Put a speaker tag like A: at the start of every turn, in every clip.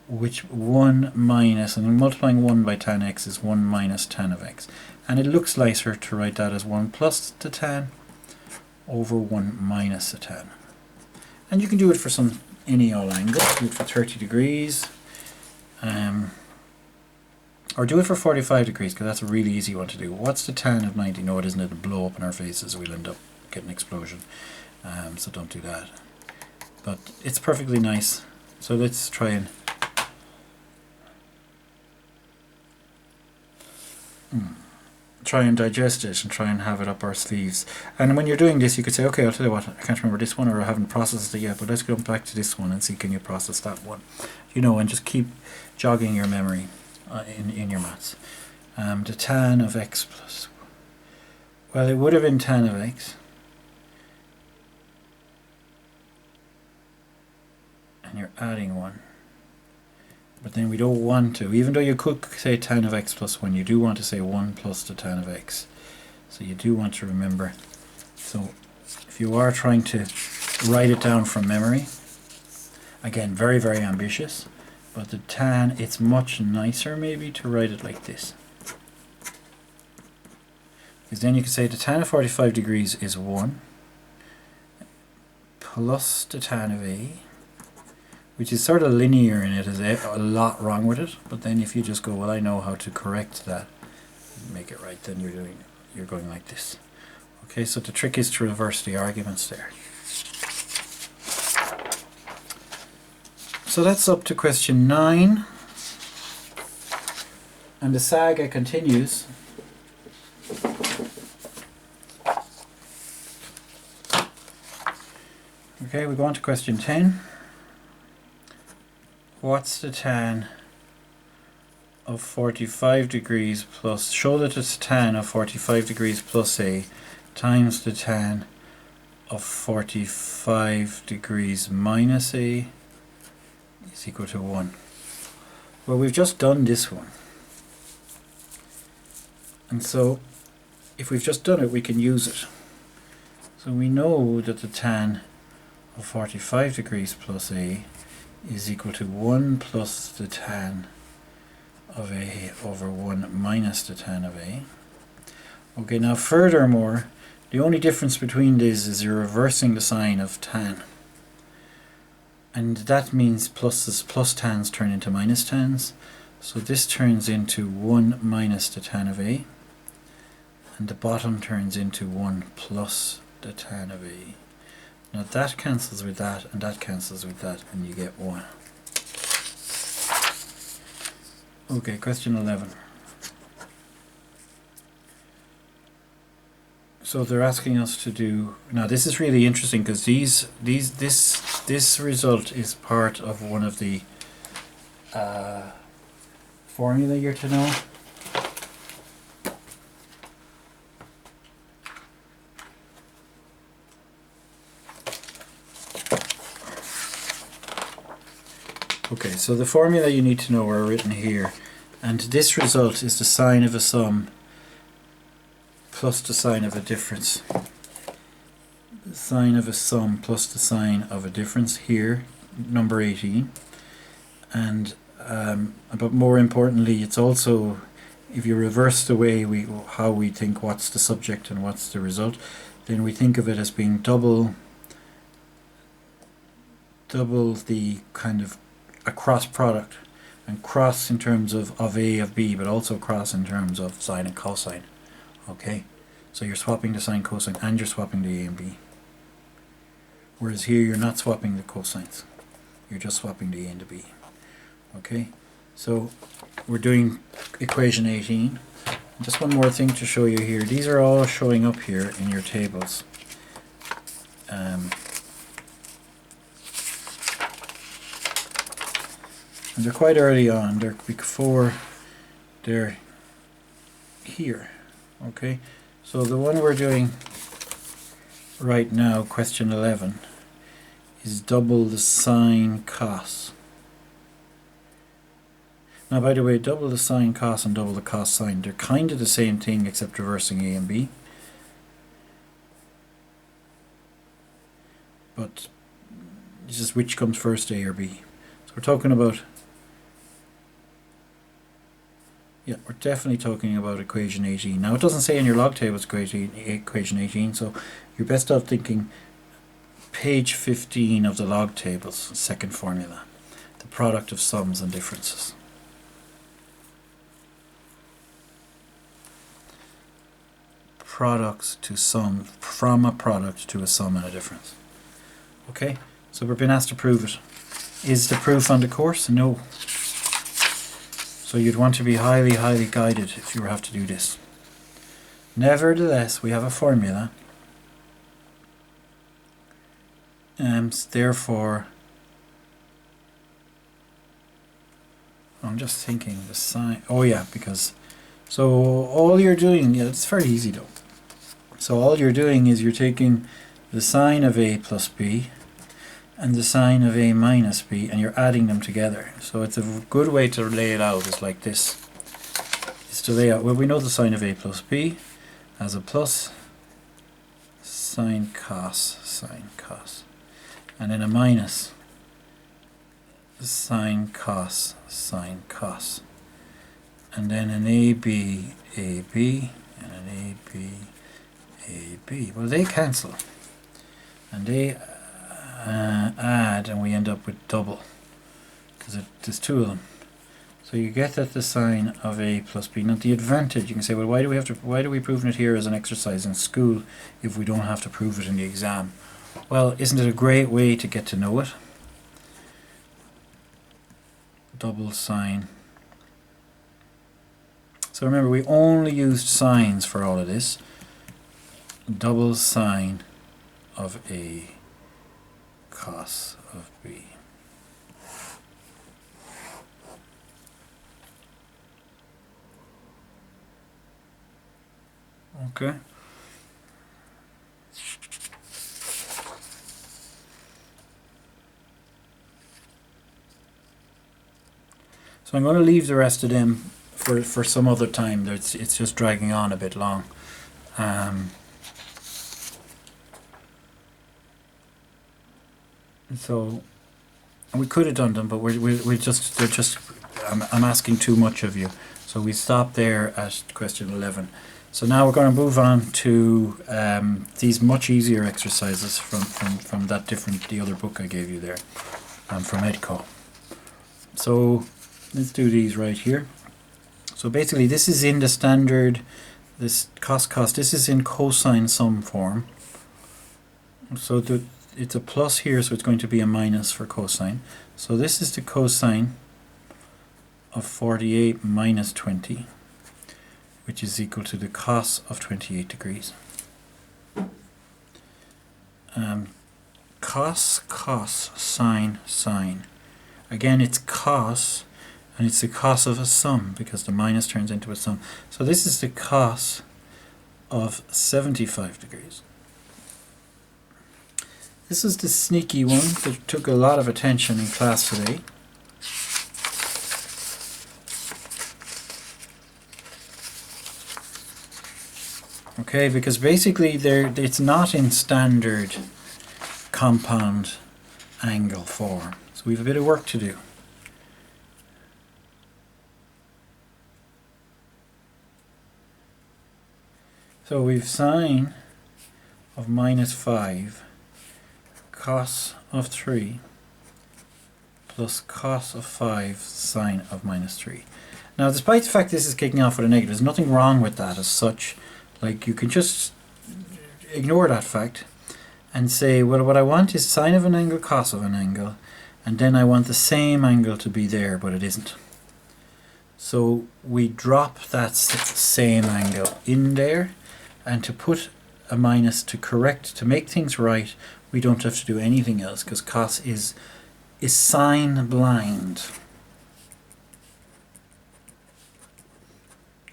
A: which 1 minus, and multiplying 1 by tan x is 1 minus tan of x. And it looks nicer to write that as 1 plus the tan over 1 minus the tan. And you can do it for any all angle. Do it for 30 degrees. Or do it for 45 degrees, because that's a really easy one to do. What's the tan of 90? No, it isn't. It'll blow up in our faces. We'll end up getting an explosion. So don't do that. But it's perfectly nice. So let's try and... try and digest it and try and have it up our sleeves. And when you're doing this, you could say, okay, I'll tell you what, I can't remember this one, or I haven't processed it yet, but let's go back to this one and see, can you process that one? You know, and just keep jogging your memory in your maths. The tan of x plus... Well, it would have been tan of x. And you're adding 1. But then we don't want to, even though you could say tan of x plus 1, you do want to say 1 plus the tan of x. So you do want to remember. So if you are trying to write it down from memory, again, very, very ambitious, but the tan, it's much nicer maybe to write it like this. Because then you can say the tan of 45 degrees is 1 plus the tan of a, which is sort of linear in it. There's a lot wrong with it, but then if you just go, well, I know how to correct that, make it right, then you're going like this. Okay, so the trick is to reverse the arguments there. So that's up to question 9, and the saga continues. Okay, we go on to question 10. What's the tan of 45 degrees plus, show that it's tan of 45 degrees plus a times the tan of 45 degrees minus a is equal to 1. Well, we've just done this one. And so, if we've just done it, we can use it. So we know that the tan of 45 degrees plus a is equal to 1 plus the tan of a over 1 minus the tan of a. Okay, now furthermore, the only difference between these is you're reversing the sign of tan. And that means plus tans turn into minus tans. So this turns into 1 minus the tan of a. And the bottom turns into 1 plus the tan of a. Now that cancels with that, and that cancels with that, and you get 1. Okay, question 11. So they're asking us to do, now this is really interesting because this result is part of one of the formula you're to know. Okay, so the formula you need to know are written here, and this result is the sine of a sum plus the sine of a difference. The sine of a sum plus the sine of a difference here, number 18. And but more importantly, it's also, if you reverse the way how we think what's the subject and what's the result, then we think of it as being double the kind of a cross product, and cross in terms of A of B, but also cross in terms of sine and cosine. Okay, so you're swapping the sine, cosine, and you're swapping the A and B. Whereas here you're not swapping the cosines, you're just swapping the A and the B. Okay, so we're doing equation 18. Just one more thing to show you here. These are all showing up here in your tables. And they're quite early on, they're before they're here. Okay, so the one we're doing right now, question 11, is double the sine cos. Now, by the way, double the sine cos and double the cos sine, they're kind of the same thing except reversing A and B. But it's just which comes first, A or B. So we're talking about Yeah, we're definitely talking about equation 18. Now it doesn't say in your log table it's equation 18, so you're best off thinking page 15 of the log tables, second formula, the product of sums and differences. Products to sum, from a product to a sum and a difference. Okay, so we're being asked to prove it. Is the proof on the course? No. So you'd want to be highly, highly guided if you have to do this. Nevertheless, we have a formula. Therefore, I'm just thinking the sine. Oh yeah, because so all you're doing, yeah, it's very easy though. So all you're doing is you're taking the sine of a plus b and the sine of a minus b, and you're adding them together. So it's a good way to lay it out is like this. Is to lay out, well, we know the sine of a plus b as a plus sine cos, and then a minus sine cos, and then an AB, and an AB. Well, they cancel, and they add, and we end up with double, because there's two of them. So you get that the sine of a plus b. Now the advantage, you can say, well, why do we prove it here as an exercise in school if we don't have to prove it in the exam? Well, isn't it a great way to get to know it? Double sine. So remember, we only used sines for all of this. Double sine of a cos of b. Okay. So I'm going to leave the rest of them for some other time. It's just dragging on a bit long. So we could have done them, but I'm asking too much of you. So we stop there at question 11. So now we're going to move on to these much easier exercises from the other book I gave you there, from EDCO. So let's do these right here. So basically this is in the standard, this cos, this is in cosine sum form. So it's a plus here, so it's going to be a minus for cosine. So this is the cosine of 48 minus 20, which is equal to the cos of 28 degrees. Cos, sine. Again, it's cos, and it's the cos of a sum, because the minus turns into a sum. So this is the cos of 75 degrees. This is the sneaky one that took a lot of attention in class today. Okay, because basically it's not in standard compound angle form. So we have a bit of work to do. So we've sine of minus 5, cos of 3, plus cos of 5 sine of minus 3. Now, despite the fact this is kicking off with a negative, there's nothing wrong with that as such. Like, you can just ignore that fact and say, well, what I want is sine of an angle, cos of an angle, and then I want the same angle to be there, but it isn't. So we drop that same angle in there, and to put a minus to make things right, we don't have to do anything else, because cos is sine blind.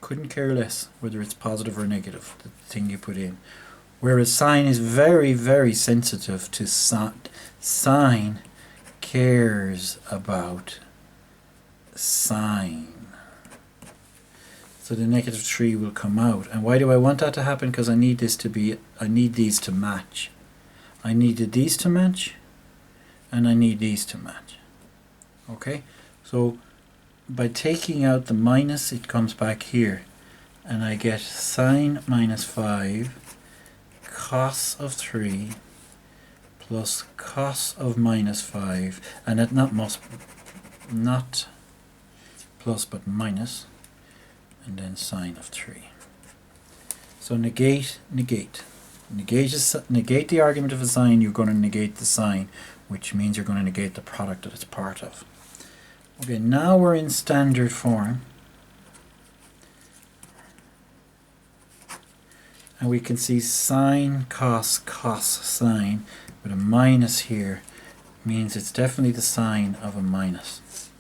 A: Couldn't care less whether it's positive or negative, the thing you put in. Whereas sine is very, very sensitive to sine cares about sine. So the negative 3 will come out. And why do I want that to happen? Because I need these to match. I needed these to match, and I need these to match. Okay? So by taking out the minus, it comes back here. And I get sine minus 5 cos of 3 plus cos of minus 5, and that not plus but minus, and then sine of 3. So negate the argument of a sine, you're going to negate the sine, which means you're going to negate the product that it's part of. Okay, now we're in standard form. And we can see sine, cos, sine, with a minus here means it's definitely the sine of a minus.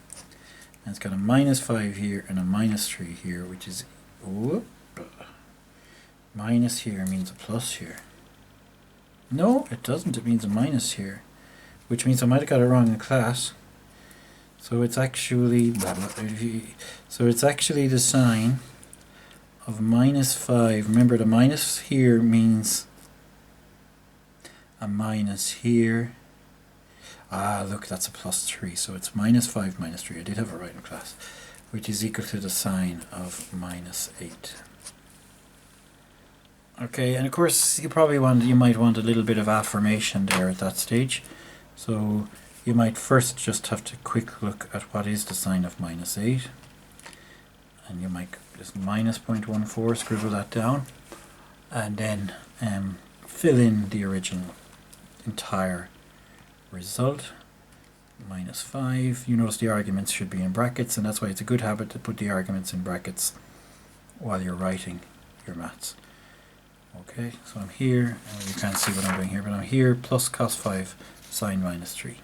A: And it's got a minus 5 here and a minus 3 here, which is, whoop, minus here means a plus here. No, it doesn't, it means a minus here, which means I might have got it wrong in class. So it's actually, so it's actually the sine of minus 5. Remember, the minus here means a minus here. Ah, look, that's a plus 3. So it's minus 5 minus 3. I did have it right in class. Which is equal to the sine of minus 8. Okay, and of course you might want a little bit of affirmation there at that stage. So you might first just have to quick look at what is the sine of minus 8. And you might just minus 0.14, scribble that down, and then fill in the original entire result. Minus 5. You notice the arguments should be in brackets, and that's why it's a good habit to put the arguments in brackets while you're writing your maths. Okay, so I'm here, and you can't see what I'm doing here, but I'm here, plus cos 5 sine minus 3.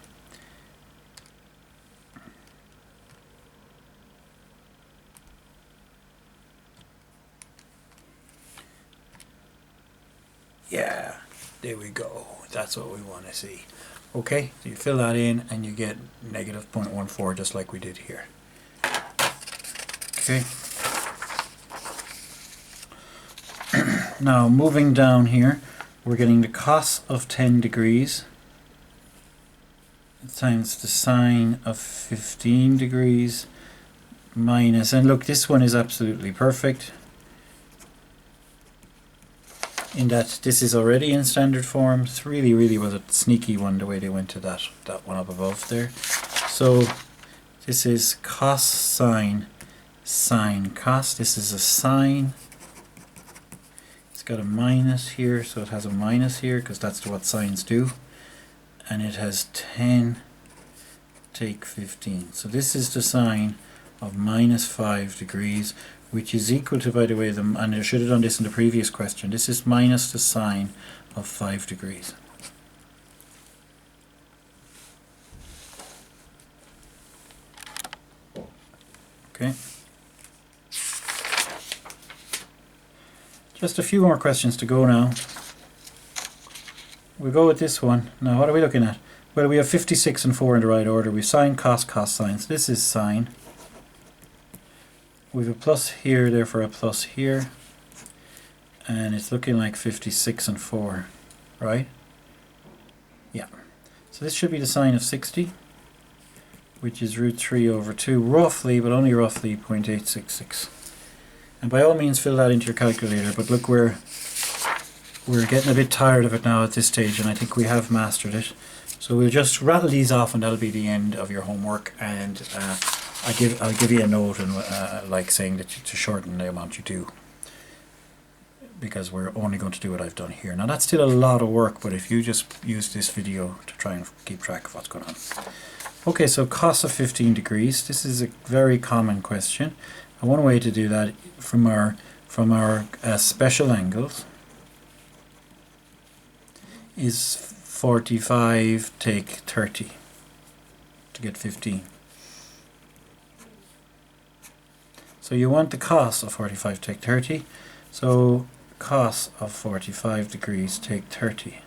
A: Yeah, there we go. That's what we want to see. Okay, so you fill that in and you get negative 0.14 just like we did here. Okay. Now moving down here, we're getting the cos of 10 degrees times the sine of 15 degrees minus, and look, this one is absolutely perfect in that this is already in standard form. It really was a sneaky one the way they went to that one up above there. So this is cos sine sine cos. This is a sine. It's got a minus here, so it has a minus here because that's what sines do. And it has 10 take 15. So this is the sine of minus 5 degrees, which is equal to, by the way, and I should have done this in the previous question, this is minus the sine of 5 degrees. Okay. Just a few more questions to go now. We'll go with this one. Now, what are we looking at? Well, we have 56 and 4 in the right order. We've sine, cos, sine. So this is sine. We have a plus here, therefore a plus here. And it's looking like 56 and 4, right? Yeah. So this should be the sine of 60, which is root 3 over 2, roughly, but only roughly, 0.866. And by all means fill that into your calculator, but look, we're getting a bit tired of it now at this stage, and I think we have mastered it. So we'll just rattle these off, and that'll be the end of your homework. And I'll give you a note, and like saying that to shorten the amount you do, because we're only going to do what I've done here. Now that's still a lot of work, but if you just use this video to try and keep track of what's going on. Okay, so cos of 15 degrees. This is a very common question. And one way to do that from our special angles is 45 take 30 to get 15. So you want the cos of 45 take 30. So cos of 45 degrees take 30.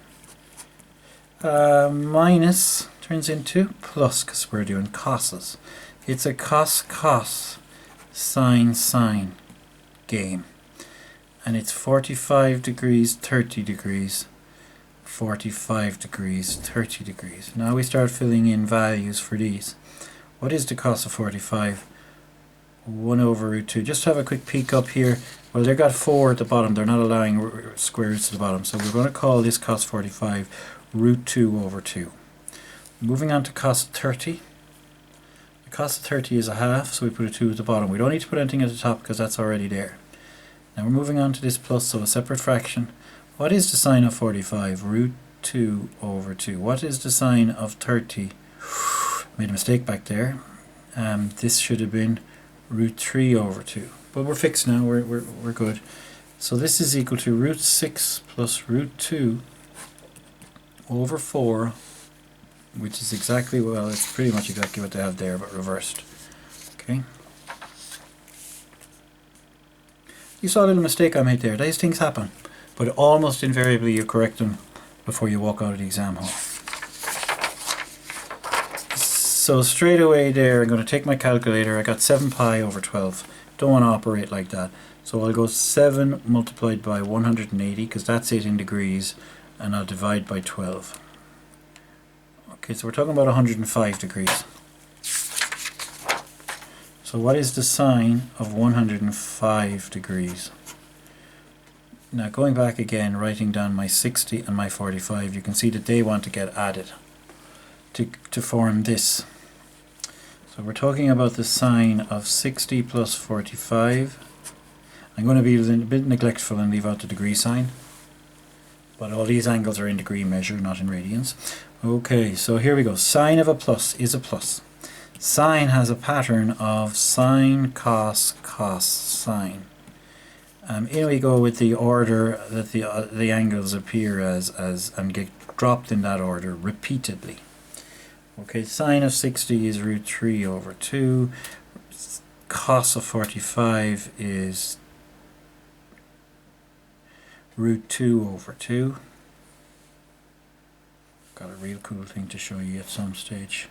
A: Minus turns into plus because we're doing cos's. It's a cos sine game. And it's 45 degrees, 30 degrees. 45 degrees, 30 degrees. Now we start filling in values for these. What is the cos of 45? 1 over root 2. Just to have a quick peek up here. Well, they've got 4 at the bottom. They're not allowing square roots at the bottom. So we're going to call this cos 45 root 2 over 2. Moving on to cos 30. The cos of 30 is a half, so we put a 2 at the bottom. We don't need to put anything at the top because that's already there. Now we're moving on to this plus, so a separate fraction. What is the sine of 45? Root 2 over 2. What is the sine of 30? Made a mistake back there. This should have been root 3 over 2. But we're fixed now, we're good. So this is equal to root 6 plus root 2 over 4, which is exactly, well, it's pretty much exactly what they have there, but reversed. Okay. You saw a little mistake I made there. These things happen. But almost invariably you correct them before you walk out of the exam hall. So straight away there, I'm going to take my calculator. I got 7 pi over 12. Don't want to operate like that. So I'll go 7 multiplied by 180, because that's it in degrees, and I'll divide by 12. Okay, so we're talking about 105 degrees. So what is the sine of 105 degrees? Now going back again, writing down my 60 and my 45, you can see that they want to get added to form this. So we're talking about the sine of 60 plus 45. I'm going to be a bit neglectful and leave out the degree sign. But all these angles are in degree measure, not in radians. Okay, so here we go. Sine of a plus is a plus. Sine has a pattern of sine, cos, cos, sine. In we go with the order that the angles appear as and get dropped in that order repeatedly. Okay, sine of 60 is root 3 over 2. Cos of 45 is root 2 over 2. Got a real cool thing to show you at some stage.